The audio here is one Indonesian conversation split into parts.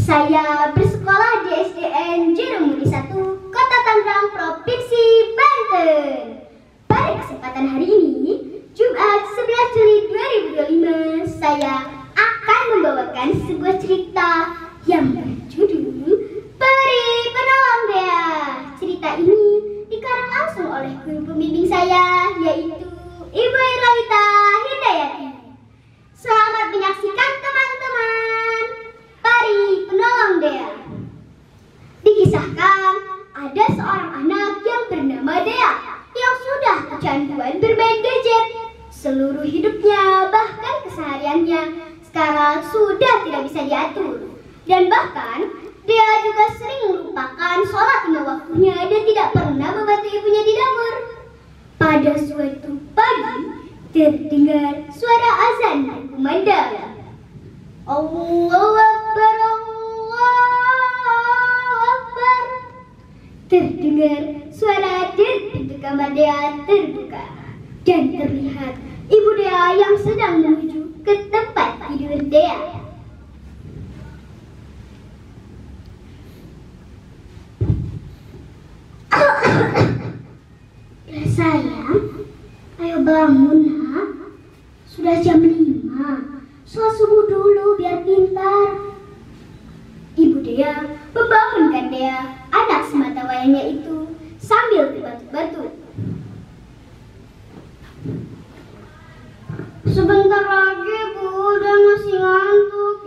Saya bersekolah di SDN Jeremudi 1, Kota Tangerang, Provinsi Banten. Pada kesempatan hari ini, Jumat 11 Juli 2025, saya akan membawakan sebuah cerita yang berjudul Peri Penolong Dea. Cerita ini dikarang langsung oleh guru pembimbing saya, yaitu Ibu Irlawita Hidayati. Selamat menyaksikan teman-teman. Peri Penolong Dea. Dikisahkan, ada seorang anak yang bernama Dea yang sudah kecanduan bermain gadget. Seluruh hidupnya, bahkan kesehariannya, sekarang sudah tidak bisa diatur. Dan bahkan, Dea juga sering melupakan sholat lima waktunya dan tidak pernah membantu ibunya di dapur. Pada suatu pagi, terdengar suara azan dan kumandang. Allahu Akbar, Allahu Akbar. Terdengar suara dan pintu kamar Dea terbuka. Dan terlihat ibu Dea yang sedang menuju ke tempat tidur Dea. Sayang, ayo bangun nak. Sudah jam 5. Sholat subuh dulu biar pintar. Ibu Dea membangunkan Dea, anak sematawayangnya itu, sambil terbatuk-batuk. Sebentar lagi Bu, udah masih ngantuk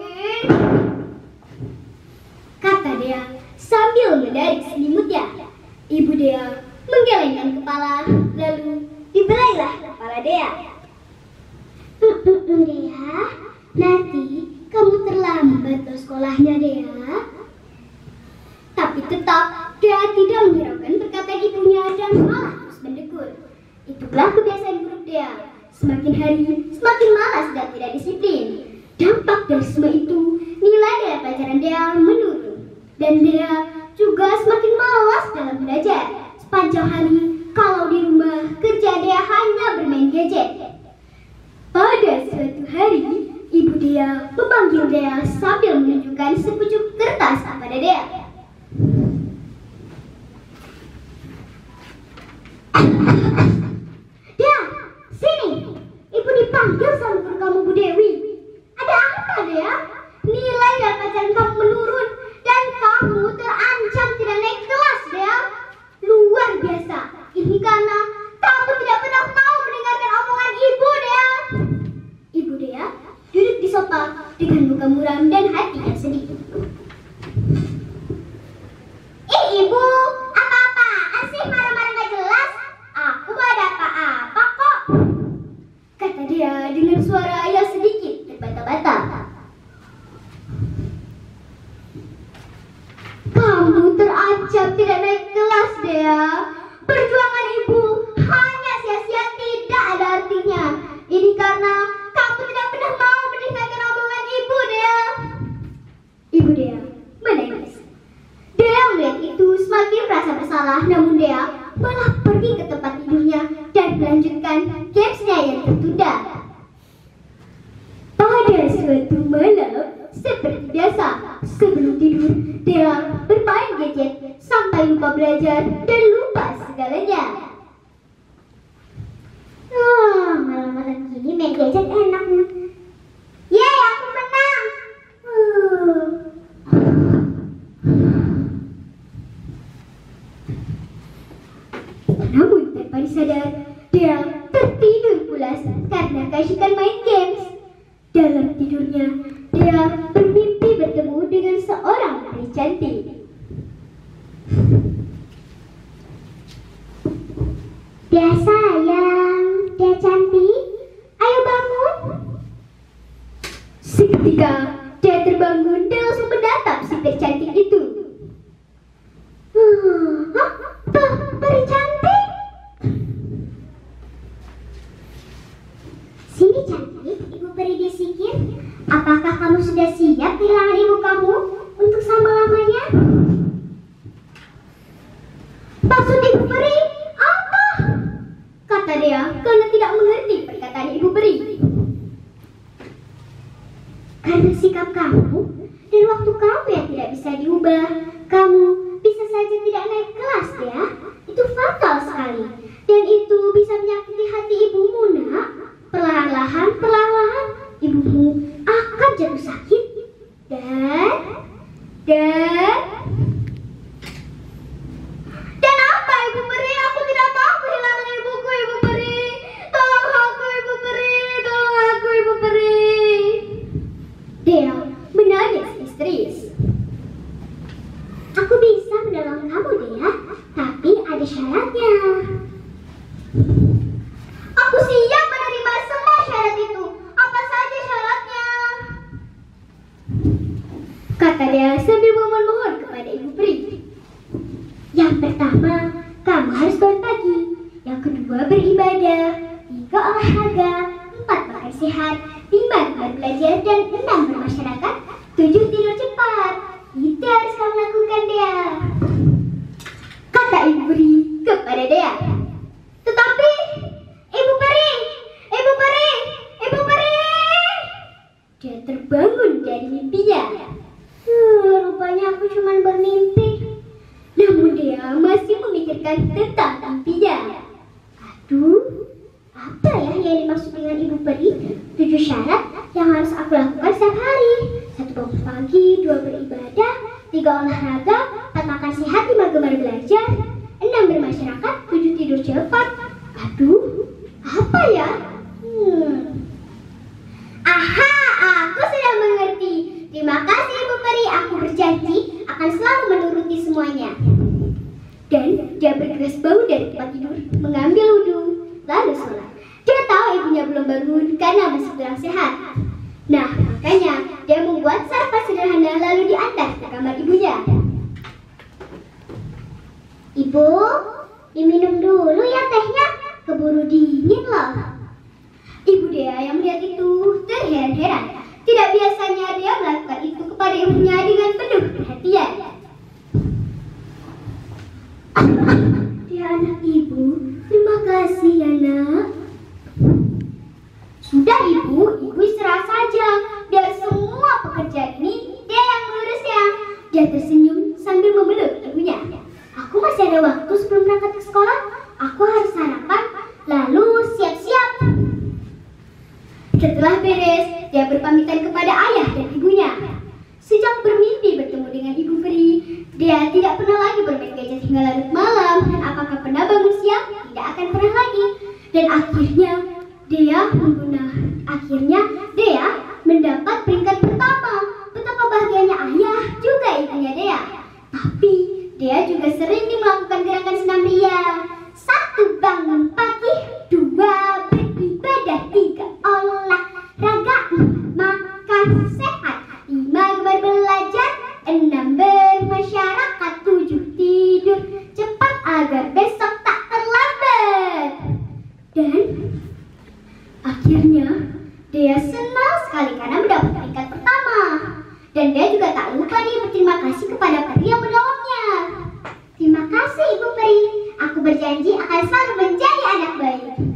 kata Dea sambil menarik selimutnya. Ibu Dea menggelengkan kepala, lalu dibelailah kepala Dea. Dea, nanti kamu terlambat ke sekolahnya Dea. Tapi tetap Dea tidak menghiraukan perkataan ibunya dan malah terus mendegur. Itulah kebiasaan buruk Dea. Semakin hari semakin malas dan tidak disiplin. Dampak dari semua itu, nilai dari pelajaran Dea menurun. Dan Dea juga semakin malas dalam belajar. Sepanjang hari, kalau di rumah, kerja Dea hanya bermain gadget. Pada suatu hari, Ibu Dea memanggil Dea sambil menunjukkan sepucuk kertas kepada Dea. Dea, sini. Ibu dipanggil sama guru kamu Bu Dewi. Ada apa Dea? Nilai dari pelajaran kamu menurun dan kamu terancam tidak naik kelas Dea. Luar biasa. Ini karena kamu tidak pernah mau mendengarkan omongan Ibu Dea. Ibu Dea duduk di sofa dengan muka muram dan hati yang sedih. Ibu, apa-apaan sih marah-marah gak jelas? Aku gak ada apa-apa kok, kata Dea dengan suara yang sedikit terbata-bata. Kamu terancam tidak naik kelas Dea. Perjuangan ibu hanya sia-sia, tidak ada artinya. Ini karena kamu tidak pernah mau mendengarkan omongan ibu Dea. Ibu Dea menangis. Dea melihat itu semakin merasa bersalah, namun Dea malah pergi ke tempat tidurnya dan melanjutkan gamesnya yang tertunda. Pada suatu malam, seperti biasa, sebelum tidur, Dea bermain gadget sampai lupa belajar dan lupa segalanya. Malam-malam gini main gadget enak. Yeay, aku menang. Namun tanpa disadar, Dea tertidur pulas karena keasikan main games. Dalam tidurnya, Dea bermimpi bertemu dengan seorang peri cantik. Dea sayang, Dea cantik, ayo bangun. Seketika Dea terbangun dan langsung menatap si peri cantik itu. Peri cantik? Sini cantik, ibu peri bisikin. Apakah kamu sudah siap kehilangan ibu kamu untuk selama-lamanya? Maksud ibu peri apa? Kata Dea karena tidak mengerti perkataan ibu peri. Karena sikap kamu dan waktu kamu yang tidak syaratnya. Aku siap menerima semua syarat itu. Apa saja syaratnya? Kata dia sambil memohon kepada Ibu Peri. Yang pertama, kamu harus bangun pagi. Yang kedua, beribadah. 3, olahraga. 4, makan sehat. 5, belajar. Dan 6, bermasyarakat. 7, tidur cepat. Itu harus kamu lakukan, Dea. Kata Ibu Peri kepada Dea. Tetapi, Ibu Peri, Ibu Peri, Ibu Peri. Dia terbangun dari mimpinya. Rupanya aku cuma bermimpi. Namun dia masih memikirkan tentang mimpinya. Aduh, apa ya yang dimaksud dengan Ibu Peri? 7 syarat yang harus aku lakukan setiap hari. 1, bangun pagi. 2, beribadah. 3, olahraga. 4, makan sehat. 5, gemar belajar. 6, bermasyarakat. 7, tidur cepat. Aduh, apa ya? Aha, aku sudah mengerti. Terima kasih Ibu Peri, aku berjanji akan selalu menuruti semuanya. Dan dia bergegas bangun dari tempat tidur, mengambil wudhu, lalu sholat. Dia tahu ibunya belum bangun karena masih kurang sehat. Nah, makanya dia membuat sarapan sederhana lalu diantar ke kamar ibunya. Ibu, diminum dulu ya tehnya, keburu dingin loh. Ibu Dea yang melihat itu terheran-heran. Tidak biasanya dia melakukan itu kepada ibunya dengan penuh perhatian. Dia anak ibu, terima kasih ya nak. Sudah ibu istirahat saja. Biar semua pekerjaan ini dia yang mengurusnya. Dia tersenyum sambil memeluk ibunya. Aku masih ada waktu sebelum berangkat ke sekolah. Aku harus sarapan, lalu siap-siap. Setelah beres, dia berpamitan kepada ayah dan ibunya. Sejak bermimpi bertemu dengan Ibu Peri, dia tidak pernah lagi bermain gadget hingga larut malam. Dan apakah pernah bangun siang? Tidak akan pernah lagi. Dan akhirnya Dea mendapat peringkat pertama. Betapa bahagianya ayah juga ibunya Dea. Tapi Dea juga sering melakukan gerakan senam ria. 1, bangun pagi. 2, beribadah. 3, olahraga. 4, makan sehat. 5, gemar belajar. 6, bermasyarakat. 7, tidur cepat agar besok tak terlambat. Dan akhirnya dia senang sekali karena mendapat peringkat pertama. Dan dia juga tak lupa berterima kasih kepada Peri yang menolongnya. Terima kasih Ibu Peri. Aku berjanji akan selalu menjadi anak baik.